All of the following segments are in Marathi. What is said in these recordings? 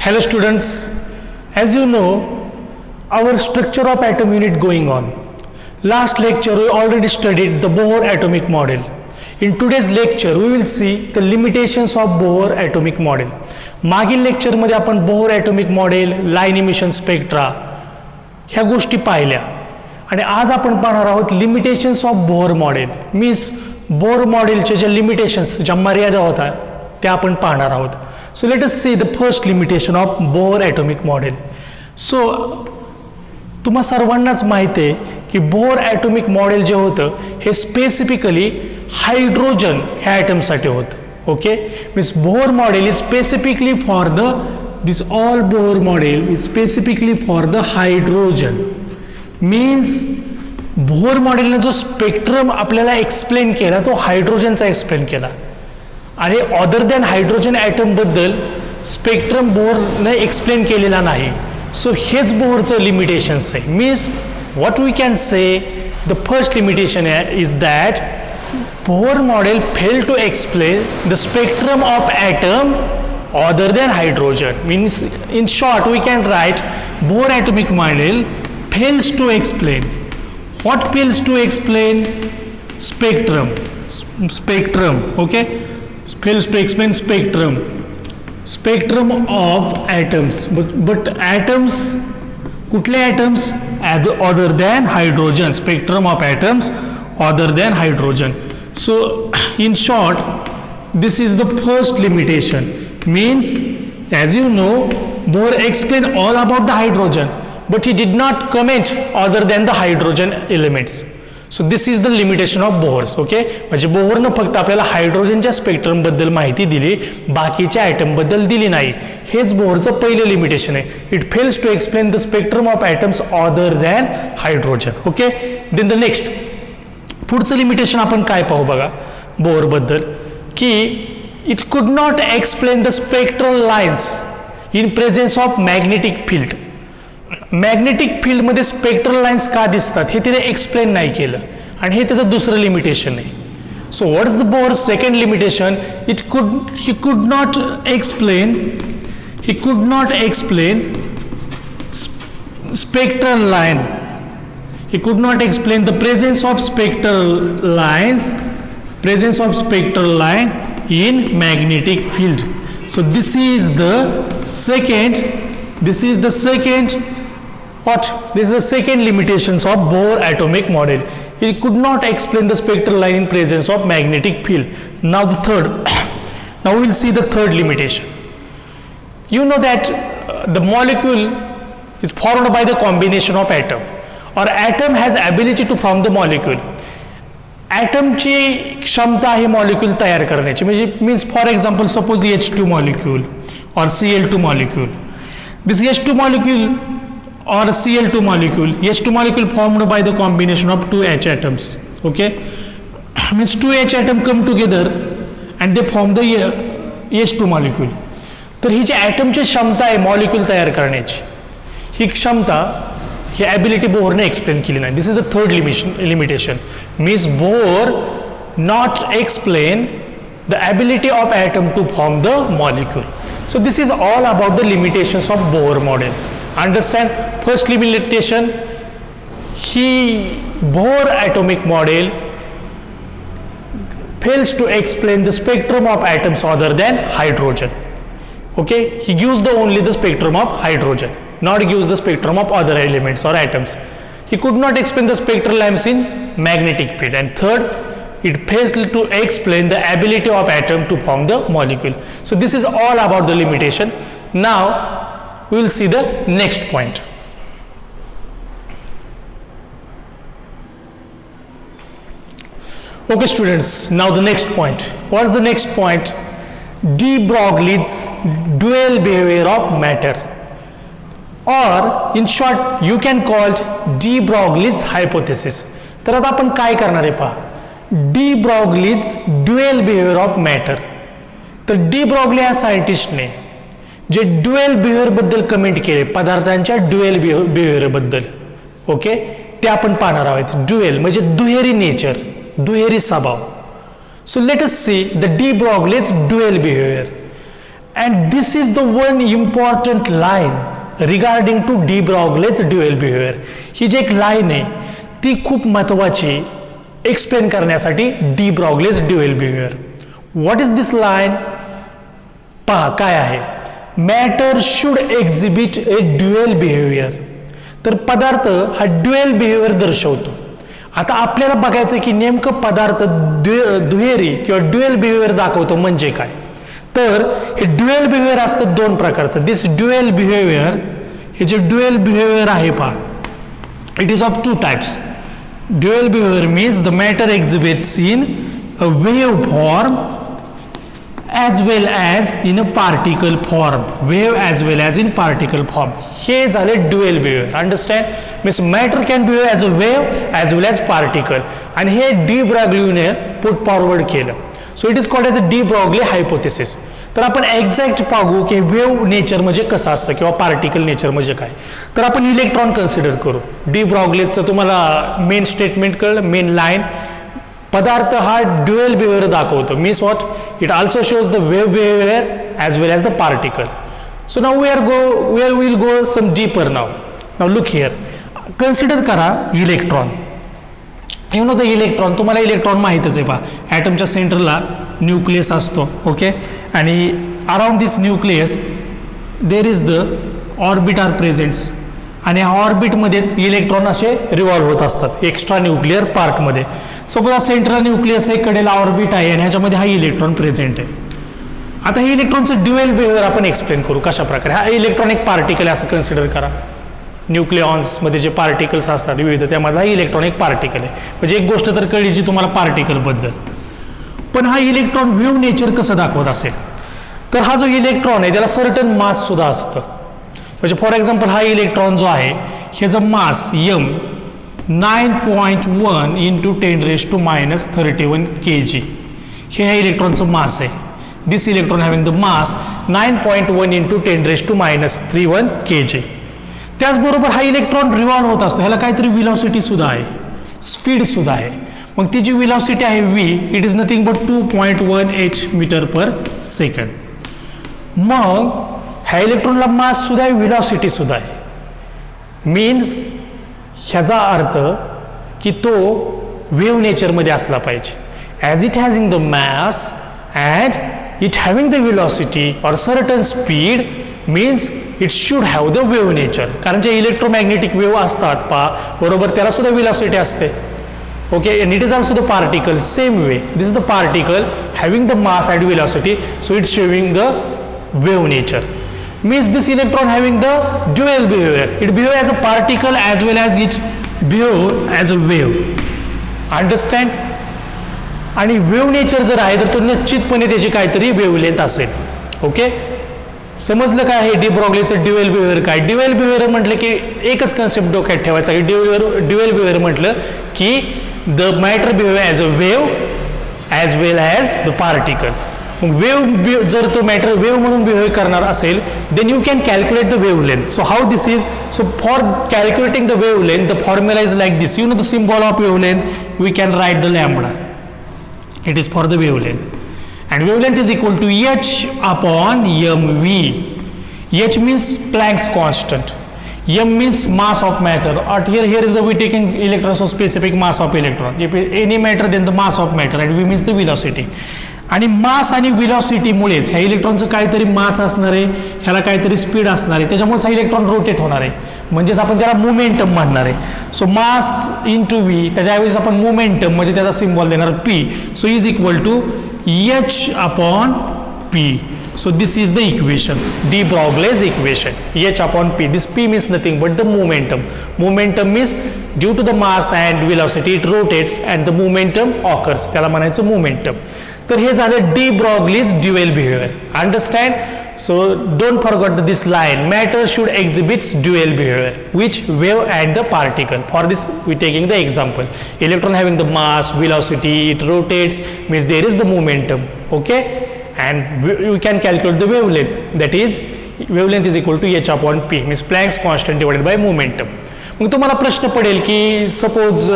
Hello students, as you know, our structure of atom unit going on. Last lecture we already studied the Bohr atomic model. In today's lecture we will see the limitations of Bohr atomic model. मागील लेक्चर मध्ये आपण Bohr atomic model, line emission spectra ह्या गोष्टी पाहिल्या आणि आज आपण पाहणार आहोत limitations of Bohr model. Means Bohr मॉडेलचे जे लिमिटेशन्स, ज्या मर्यादा होत्या त्या आपण पाहणार आहोत. So let us see the first limitation of Bohr atomic model. So तुम्हा सर्वांनाच माहिती आहे की बोहर ॲटॉमिक मॉडेल जे होतं हे स्पेसिफिकली हायड्रोजन ह्या ॲटमसाठी होतं. Okay, means Bohr model is specifically for this all Bohr model is specifically for the hydrogen. Means Bohr model ने जो स्पेक्ट्रम आपल्याला एक्सप्लेन केला तो हायड्रोजनचा एक्सप्लेन केला आणि अदर दॅन हायड्रोजन ॲटम बद्दल स्पेक्ट्रम बोहरने एक्सप्लेन केलेला नाही. सो हेच बोहरचं लिमिटेशन्स आहे. Means what we can say the first limitation is that Bohr model failed to explain the spectrum of atom other than hydrogen. Means in short we can write Bohr atomic model fails to explain. What fails to explain? Spectrum. Okay, fails to explain spectrum of atoms, but atoms, कुठले atoms other than hydrogen, spectrum of atoms other than hydrogen. So in short this is the first limitation. Means as you know Bohr explained all about the hydrogen but he did not comment other than the hydrogen elements. So this is the limitation of Bohr's. Okay, म्हणजे बोहरनं फक्त आपल्याला हायड्रोजनच्या स्पेक्ट्रम बद्दल माहिती दिली, बाकीच्या ॲटम बद्दल दिली नाही. हेच बोहरचं पहिलं लिमिटेशन आहे. It fails to explain the spectrum of atoms other than hydrogen. Okay, then the next पुढचं लिमिटेशन आपण काय पाहू बघा बोहर बद्दल की it could not explain the spectral lines in presence of magnetic field. Magnetic फील्डमध्ये स्पेक्ट्रल लाईन्स का दिसतात हे तिने एक्सप्लेन नाही केलं आणि हे त्याचं दुसरं लिमिटेशन आहे. So what is the Bohr second limitation? He could not explain spectral line. He could not explain the presence of spectral line in magnetic field. So this is the second limitations of Bohr atomic model. He could not explain the spectral line in presence of magnetic field. Now we will see the third limitation. You know that the molecule is formed by the combination of atom. or atom has ability to form the molecule. ॲटमची क्षमता आहे मॉलिक्यूल तयार करण्याची. म्हणजे means for example suppose H2 molecule और Cl2 molecule. This H2 molecule or Cl2 molecule, H2 molecule formed by the combination of two H atoms. Okay, means two H atom come together and they form the H2 molecule. तर ही जी ॲटमची क्षमता आहे मॉलिक्यूल तयार करण्याची, ही क्षमता, ही ॲबिलिटी बोहरने एक्सप्लेन केली नाही. This is the third limitation. Means Bohr not explain the ability of atom to form the molecule. So this is all about the limitations of Bohr model. Understand? First limitation, Bohr atomic model fails to explain the spectrum of atoms other than hydrogen. Okay, he gives only the spectrum of hydrogen, not gives the spectrum of other elements or atoms. He could not explain the spectral lines in magnetic field. And third, it fails to explain the ability of atom to form the molecule. So this is all about the limitation. Now we will see the next point. Okay students, now the next point. What is the next point? De Broglie's dual behavior of matter, or in short you can call it De Broglie's hypothesis. तर आता आपण काय करणार आहे पहा, De Broglie's dual behavior of matter. तर डी ब्रॉग्ली या सायंटिस्टने जे ड्युएल बिहेवियर बद्दल कमेंट केले, पदार्थांच्या ड्युएल बिहेवियर बद्दल, ओके, ते आपण पाहणार आहोत. ड्युएल म्हणजे दुहेरी नेचर, दुहेरी स्वभाव. So let us see the de Broglie's dual behaviour. And this is the one important line regarding to de Broglie's dual behaviour. ही जी एक लाईन आहे ती खूप महत्वाची एक्सप्लेन करण्यासाठी de Broglie's dual behaviour. What is this line? पहा काय आहे. Matter should exhibit a dual behaviour. तर पदार्थ हा ड्युएल बिहेवियर दर्शवतो. आता आपल्याला बघायचं की नेमकं पदार्थ दुहेरी किंवा ड्युएल बिहेवियर दाखवतो म्हणजे काय. तर हे ड्युएल बिहेवियर असतं दोन प्रकारचं. दिस ड्युएल बिहेवियर, हे जे ड्युएल बिहेवियर आहे पहा, it is of two types. Dual behaviour means the matter exhibits in a wave form as well as in a particle form. Wave as well as in particle form. हे झाले dual behaviour. Understand? Means matter can behave as a wave as well as particle. आणि हे डी ब्रॉग्लीने पुट फॉरवर्ड केलं. So it is called as a de Broglie hypothesis. तर आपण एक्झॅक्ट पाहू की वेव्ह नेचर म्हणजे कसं असतं किंवा पार्टिकल नेचर म्हणजे काय. तर आपण इलेक्ट्रॉन कन्सिडर करू. डी ब्रॉग्लीचं तुम्हाला मेन स्टेटमेंट कळलं, मेन लाईन. पदार्थ हा ड्युएल बिहेवियर दाखवतो. Means what? It also shows the wave behaviour as well as the particle. So now we will go some deeper now. Now look here. Consider करा electron. You know the electron, तुम्हाला इलेक्ट्रॉन माहीतच आहे पहा. ॲटमच्या सेंटरला न्यूक्लियस असतो. ओके. आणि around this nucleus there is the orbit R presents. आणि ह्या ऑर्बिटमध्येच इलेक्ट्रॉन असे रिव्हॉल्व्ह होत असतात एक्स्ट्रा न्यूक्लिअर पार्टमध्ये. सपोज हा सेंट्रल न्यूक्लियस आहे, कडेला ऑर्बिट आहे आणि ह्याच्यामध्ये हा इलेक्ट्रॉन प्रेझेंट आहे. आता हे इलेक्ट्रॉनचं ड्युएल बिहेवियर आपण एक्सप्लेन करू कशा प्रकारे. हा इलेक्ट्रॉन एक पार्टिकल आहे असं कन्सिडर करा. न्यूक्लियॉन्समध्ये जे पार्टिकल्स असतात विविध, त्यामधला हा इलेक्ट्रॉन एक पार्टिकल आहे. म्हणजे एक गोष्ट तर कळली जी तुम्हाला पार्टिकलबद्दल. पण हा इलेक्ट्रॉन वेव्ह नेचर कसं दाखवत असेल, तर हा जो इलेक्ट्रॉन आहे त्याला सर्टन मास सुद्धा असतं. म्हणजे फॉर एक्झाम्पल हा इलेक्ट्रॉन जो आहे ह्याचं मास यम 9.1 इंटू 10⁻³ kg. हे ह्या इलेक्ट्रॉनचं मास आहे. This electron having the mass 9.1 into 10⁻³ kg. त्याचबरोबर हा इलेक्ट्रॉन रिव्हॉल्व्ह होत असतो. ह्याला काहीतरी विलॉसिटी सुद्धा आहे, स्पीड सुद्धा आहे. मग ती जी विलॉसिटी आहे v, it is nothing but 2.18 मीटर/सेकंद. मग ह्या इलेक्ट्रॉनला मास सुद्धा आहे, विलॉसिटी सुद्धा आहे. मीन्स ह्याचा अर्थ की तो वेव्ह नेचरमध्ये असला पाहिजे. As it having the mass and it having the velocity or certain speed means it should have the wave nature. कारण जे इलेक्ट्रोमॅग्नेटिक वेव्ह असतात पहा, बरोबर, त्याला सुद्धा विलॉसिटी असते. Okay. And it is also the particle same way. This is the particle having the mass and velocity, so it's showing the wave nature. Means this electron having the dual behavior. It behave as a particle as well as it behave as a wave. Understand? आणि वेव्ह नेचर जर आहे तर तो निश्चितपणे त्याची काहीतरी वेव्हलेंथ असेल. ओके. समजलं काय आहे डी ब्रॉग्लीचं ड्युएल बिहेवियर काय? ड्युएल बिहेवियर म्हटलं की एकच कन्सेप्ट डोक्यात ठेवायचा की ड्युएल बिहेवियर म्हटलं की the matter behave as a wave as well as the particle. मग वेव्ह जर तो मॅटर वेव्ह म्हणून बिहेव करणार असेल then you can calculate the wavelength. So how this is? So for calculating the wavelength the formula is like this. You know the symbol of wavelength we can write the lambda. It is for the wavelength. and wavelength is equal to h upon mv. h means Planck's constant, m means mass of matter, or here is the we taking electron, so specific mass of electron. If any matter then the mass of matter, and v means the velocity. आणि मास आणि विलॉसिटी मुळेच ह्या इलेक्ट्रॉनचं काहीतरी मास असणार आहे, ह्याला काहीतरी स्पीड असणार आहे, त्याच्यामुळे हा इलेक्ट्रॉन रोटेट होणार आहे. म्हणजेच आपण त्याला मोमेंटम म्हणणार आहे. सो मास इंटू व्ही, त्याच्याऐवजी आपण मोमेंटम म्हणजे त्याचा सिम्बॉल देणार P. So is equal to h upon p. So this is the equation, de Broglie's equation, h upon p. This p means nothing but the momentum. Momentum means due to the mass and velocity it rotates and the momentum occurs. त्याला म्हणायचं momentum. तर हे झालं de Broglie's dual behavior. Understand? So don't forget this line. Matter should exhibit dual behavior, which wave and the particle. For this we taking the example. Electron having the mass, velocity, it rotates, means there is the momentum. Okay, and we can calculate the wavelength. That is, wavelength is equal to h upon p, means Planck's constant divided by momentum. मग तुम्हाला प्रश्न पडेल की सपोज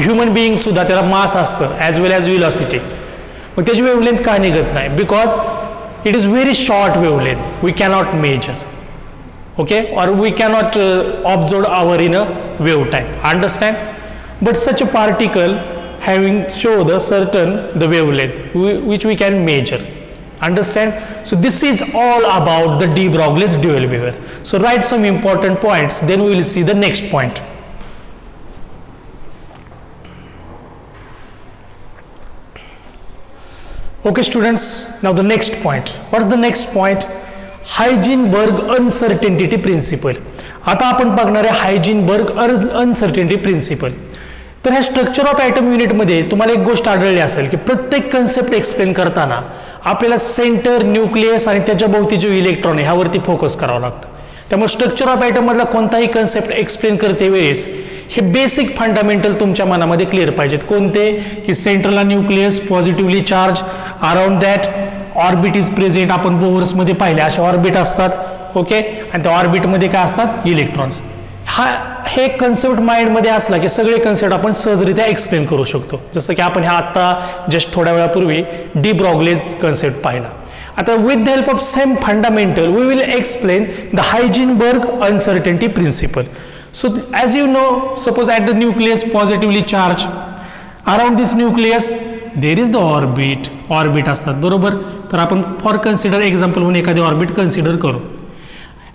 ह्युमन बिईंग सुद्धा त्याला मास असतं ॲज वेल ॲज विलॉसिटी, मग त्याची वेव्हलेंथ का निघत नाही? Because it is very short wavelength, we cannot measure, okay, or we cannot observe our in a wave type, understand? But such a particle having show the certain the wavelength which we can measure, understand? So this is all about the de Broglie's dual behavior. So write some important points, then we will see the next point. Okay students, now the next point. What's the next point? Heisenberg uncertainty principle. आता आपण बघणार आहे हायझेनबर्ग अनसर्टेनिटी प्रिन्सिपल. तर ह्या स्ट्रक्चर ऑफ ॲटम युनिटमध्ये तुम्हाला एक गोष्ट आढळली असेल की प्रत्येक कन्सेप्ट एक्सप्लेन करताना आपल्याला सेंटर, न्यूक्लियस आणि त्याच्या भोवती जो इलेक्ट्रॉन आहे ह्यावरती फोकस करावा लागतो. त्यामुळे स्ट्रक्चर ऑफ ॲटम मधला कोणताही कन्सेप्ट एक्सप्लेन करते वेळेस हे बेसिक फंडामेंटल तुमच्या मनामध्ये क्लिअर पाहिजेत. कोणते? की सेंटरला nucleus positively charge, around that orbit is present. आपण बोहर्समध्ये पाहिले अशा ऑर्बिट असतात, ओके, आणि त्या ऑर्बिटमध्ये काय असतात? इलेक्ट्रॉन्स. हे कन्सेप्ट माइंडमध्ये असला की सगळे कन्सेप्ट आपण सहजरित्या एक्सप्लेन करू शकतो. जसं की आपण ह्या आत्ता जस्ट थोड्या वेळापूर्वी डी ब्रॉग्लीज कन्सेप्ट पाहिला. आता with the help of same fundamental we will explain the Heisenberg uncertainty principle. So as you know, suppose at the nucleus positively charged, around this nucleus there is the orbit असतात, बरोबर. तर आपण फॉर कन्सिडर एक्झाम्पल म्हणून एखादी ऑर्बिट कन्सिडर करू.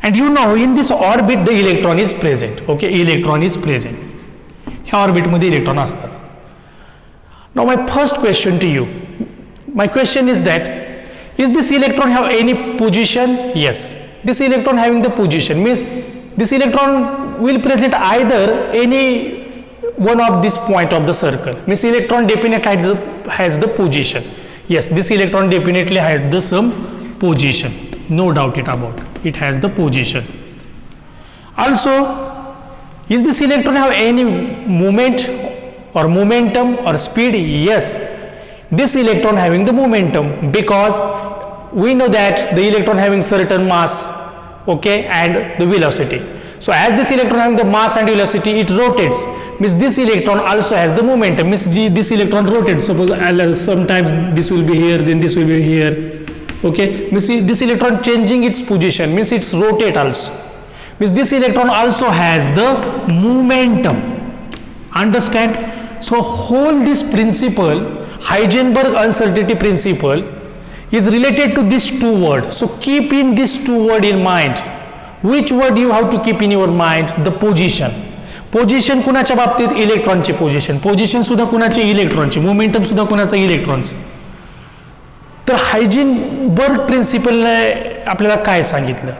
And you know in this orbit the electron is present, okay, electron is present. ह्या ऑर्बिटमध्ये इलेक्ट्रॉन असतात. Now my first question to you, my question is that is this electron have any position? Yes, this electron having the position means this electron will present either any one of this point of the circle, means electron definitely has the position. Yes, this electron definitely has the some position, no doubt about it has the position. Also, is this electron have any movement or momentum or speed? Yes, this electron having the momentum because we know that the electron having certain mass, okay, and the velocity. So as this electron having the mass and velocity, it rotates, means this electron also has the momentum, means this electron rotates. Suppose sometimes this will be here, then this will be here, okay, means this electron changing its position, means it's rotate also, means this electron also has the momentum, understand? So whole this principle, Heisenberg uncertainty principle, is related to these two words. So keep in these two words in mind. Which word you have to keep in your mind? The position. Position कुणाच्या बाबतीत? इलेक्ट्रॉनची पोझिशन. पोझिशन सुद्धा कुणाची? इलेक्ट्रॉनची. मोमेंटम सुद्धा कुणाचं? इलेक्ट्रॉनचं. तर हायझेनबर्ग प्रिन्सिपलने आपल्याला काय सांगितलं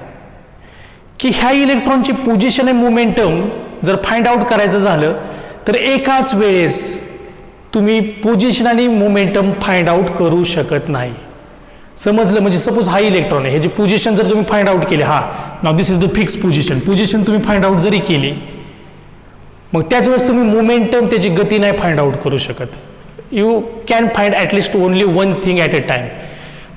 की ह्या इलेक्ट्रॉनची पोझिशन आणि मोमेंटम जर फाइंड आउट करायचं झालं तर एकाच वेळेस तुम्ही पोझिशन आणि मोमेंटम फाइंड आउट करू शकत नाही. समजलं? म्हणजे सपोज हा इलेक्ट्रॉन आहे, ह्याची पोझिशन जर तुम्ही फाइंड आउट केली, हा now this is the fix position, position तुम्ही फाइंड आउट जरी केली, मग त्याच वेळेस तुम्ही मोमेंटम त्याची गती नाही फाइंड आउट करू शकत. You can find at least only one thing at a time,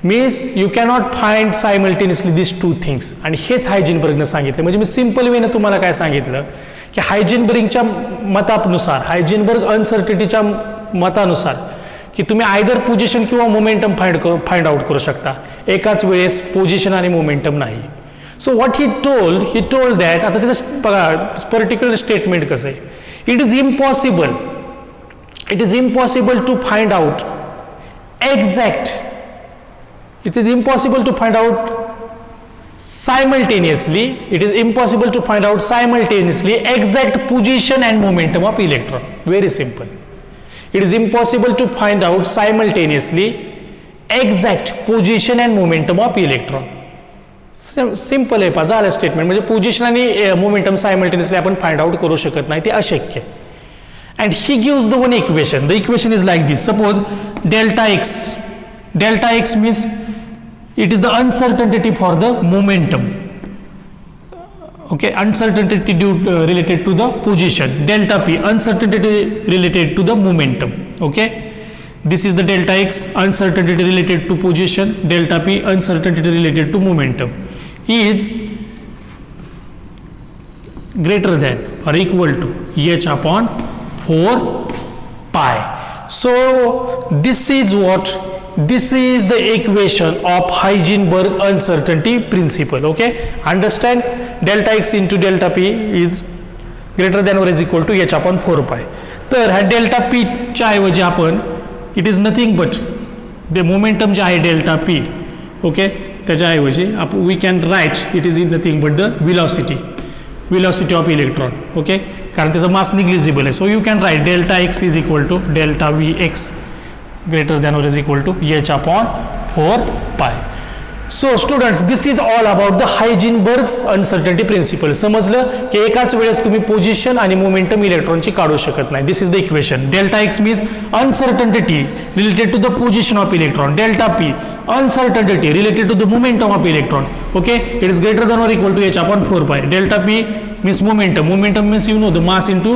means you cannot find simultaneously this two things. आणि हेच हायझेनबर्गनं सांगितलं. म्हणजे मी सिम्पल वेनं तुम्हाला काय सांगितलं की हायझेनबर्गच्या मतानुसार, हायझेनबर्ग अनसर्टिनिटीच्या मतानुसार की तुम्ही आयदर पोझिशन किंवा मोमेंटम फाइंड आउट करू शकता, एकाच वेळेस पोझिशन आणि मोमेंटम नाही. So what he told that, आता त्याचं बघा पर्टिक्युलर स्टेटमेंट कसं आहे, it is impossible to find out exact, it is impossible to find out simultaneously, it is impossible to find out simultaneously exact position and momentum of electron. Very simple. It is impossible to find out simultaneously exact position and momentum of electron. Simple आहे, झालं स्टेटमेंट. म्हणजे पोझिशन आणि मोमेंटम सायमल्टेनियसली आपण फाइंड आउट करू शकत नाही, ते अशक्य. And he gives the one equation. The equation is like this. Suppose delta X means it is the uncertainty for the momentum, okay, uncertainty related to the position. Delta p, uncertainty related to the momentum, okay. This is the delta x, uncertainty related to position. Delta p, uncertainty related to momentum, is greater than or equal to h upon 4 pi. So this is what this is the equation of Heisenberg uncertainty principle. Okay, understand? Delta x into delta p is greater than or is equal to h upon 4 pi. तर ह्या डेल्टा पी च्या ऐवजी आपण it is nothing but the momentum जे आहे डेल्टा पी, ओके, त्याच्याऐवजी we can write it is in nothing but the velocity of electron. Okay, कारण त्याचं मास निग्लिजिबल आहे. So you can write delta X is equal to delta V X greater than or is equal to h upon 4 pi. So students, this is all about the Heisenberg's uncertainty principle. समजलं की एकाच वेळेस तुम्ही पोझिशन आणि मोमेंटम इलेक्ट्रॉनची काढू शकत नाही. This is the equation. Delta X means uncertainty related to the position of electron. Delta P uncertainty related to the momentum of electron. Okay, it is greater than or equal to h upon 4 pi. Delta P means momentum. Momentum means you know the mass into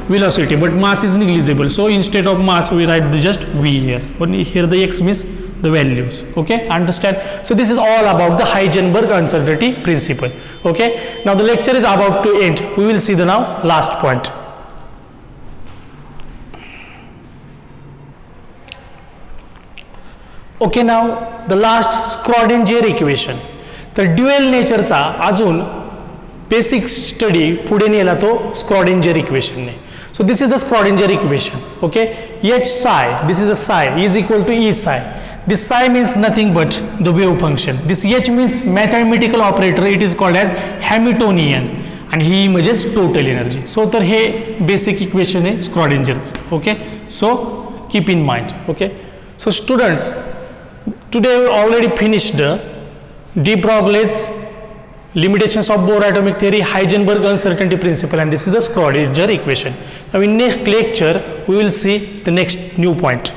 velocity, but mass is negligible. So instead of mass, we write just v here. Only here the x means the values. Okay, understand? So this is all about the Heisenberg uncertainty principle. Okay, now the lecture is about to end. We will see the now last point. Okay, now the last Schrödinger equation. तर ड्युएल नेचरचा अजून बेसिक स्टडी पुढे नेला तो स्क्रॉडिंजर इक्वेशनने. So this is the Schrödinger equation. Okay, H psi, this is the psi is equal to E psi. This psi means nothing but the wave function. This H means mathematical operator, it is called as Hamiltonian, आणि ही म्हणजेच टोटल एनर्जी. सो तर हे बेसिक इक्वेशन आहे स्क्रॉडिंजरचं. Okay, so keep in mind. Okay, so students, today we already finished de Broglie's limitations of Bohr atomic theory, Heisenberg uncertainty principle, and this is the Schrödinger equation. Now in next lecture we will see the next new point.